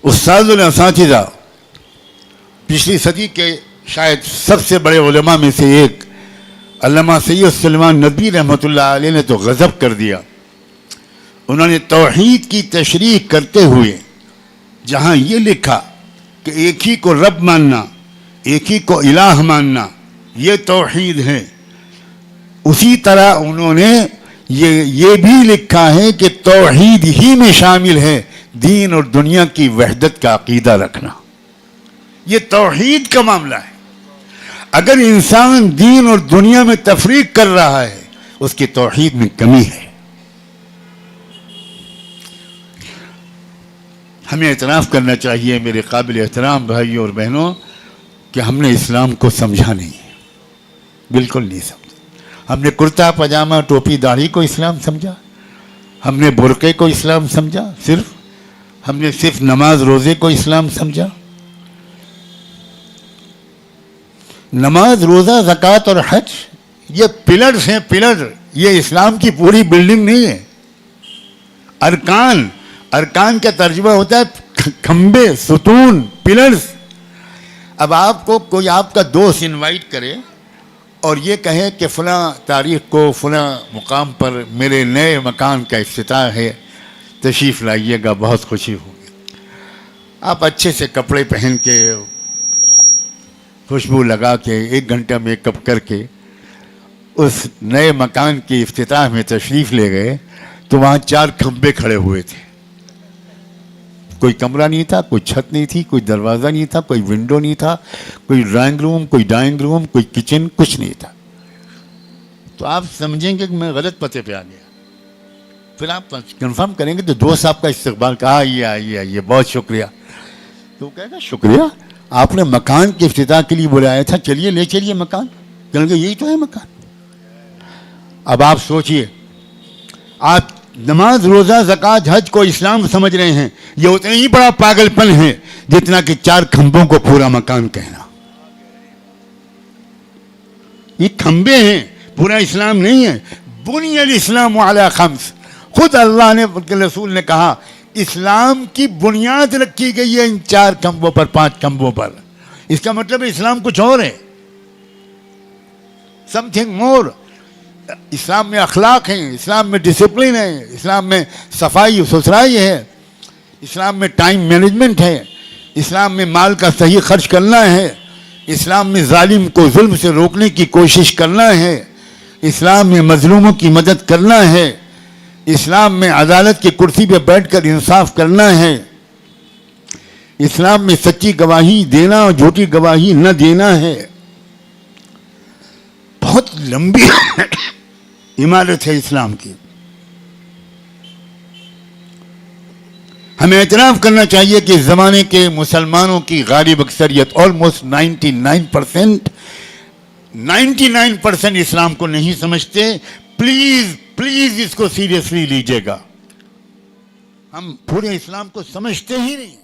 استاد الاساتذہ پچھلی صدی کے شاید سب سے بڑے علماء میں سے ایک علامہ سید سلیمان ندوی رحمۃ اللہ علیہ نے تو غضب کر دیا. انہوں نے توحید کی تشریح کرتے ہوئے جہاں یہ لکھا کہ ایک ہی کو رب ماننا، ایک ہی کو الہ ماننا، یہ توحید ہے، اسی طرح انہوں نے یہ بھی لکھا ہے کہ توحید ہی میں شامل ہے دین اور دنیا کی وحدت کا عقیدہ رکھنا. یہ توحید کا معاملہ ہے. اگر انسان دین اور دنیا میں تفریق کر رہا ہے اس کی توحید میں کمی ہے. ہمیں اعتراف کرنا چاہیے میرے قابل احترام بھائیوں اور بہنوں کہ ہم نے اسلام کو سمجھا نہیں ہے، بالکل نہیں سمجھا. ہم نے کرتا پاجامہ ٹوپی داڑھی کو اسلام سمجھا، ہم نے برقعے کو اسلام سمجھا، ہم نے صرف نماز روزے کو اسلام سمجھا. نماز روزہ زکوٰۃ اور حج یہ پلرز ہیں، پلر. یہ اسلام کی پوری بلڈنگ نہیں ہے. ارکان کا ترجمہ ہوتا ہے کھمبے، ستون، پلرز. اب آپ کو کوئی آپ کا دوست انوائٹ کرے اور یہ کہے کہ فلاں تاریخ کو فلاں مقام پر میرے نئے مکان کا افتتاح ہے، تشریف لائیے گا، بہت خوشی ہوگی. آپ اچھے سے کپڑے پہن کے خوشبو لگا کے 1 گھنٹہ میک اپ کر کے اس نئے مکان کے افتتاح میں تشریف لے گئے تو وہاں 4 کھمبے کھڑے ہوئے تھے. کوئی کمرہ نہیں تھا، کوئی چھت نہیں تھی، کوئی دروازہ نہیں تھا، کوئی ونڈو نہیں تھا، کوئی ڈرائنگ روم، کوئی ڈائننگ روم، کوئی کچن، کچھ نہیں تھا. تو آپ سمجھیں گے کہ میں غلط پتے پہ آ گیا. پھر آپ کنفرم کریں گے تو دوست آپ کا استقبال کہا آئیے بہت شکریہ. تو کہے گا شکریہ، آپ نے مکان کے افتتاح کے لیے بلایا تھا، چلیے لے چلیے مکان. کہیں گے یہی تو ہے مکان. اب آپ سوچئے، آپ نماز روزہ زکوٰۃ حج کو اسلام سمجھ رہے ہیں، یہ اتنا ہی بڑا پاگل پن ہے جتنا کہ 4 کھمبوں کو پورا مکان کہنا. یہ کھمبے ہیں، پورا اسلام نہیں ہے. بنی الاسلام علی 5. خود اللہ نے رسول نے کہا اسلام کی بنیاد رکھی گئی ہے ان 4 کھمبوں پر، 5 کھمبوں پر. اس کا مطلب اسلام کچھ اور ہے، سم تھنگ مور. اسلام میں اخلاق ہیں، اسلام میں ڈسپلن ہے، اسلام میں صفائی و ستھرائی ہے، اسلام میں ٹائم مینجمنٹ ہے، اسلام میں مال کا صحیح خرچ کرنا ہے، اسلام میں ظالم کو ظلم سے روکنے کی کوشش کرنا ہے، اسلام میں مظلوموں کی مدد کرنا ہے، اسلام میں عدالت کی کرسی پہ بیٹھ کر انصاف کرنا ہے، اسلام میں سچی گواہی دینا اور جھوٹی گواہی نہ دینا ہے. بہت لمبی عمارت ہے اسلام کی. ہمیں اعتراف کرنا چاہیے کہ اس زمانے کے مسلمانوں کی غالب اکثریت آلموسٹ 99% اسلام کو نہیں سمجھتے. پلیز اس کو سیریسلی لیجیے گا. ہم پورے اسلام کو سمجھتے ہی نہیں.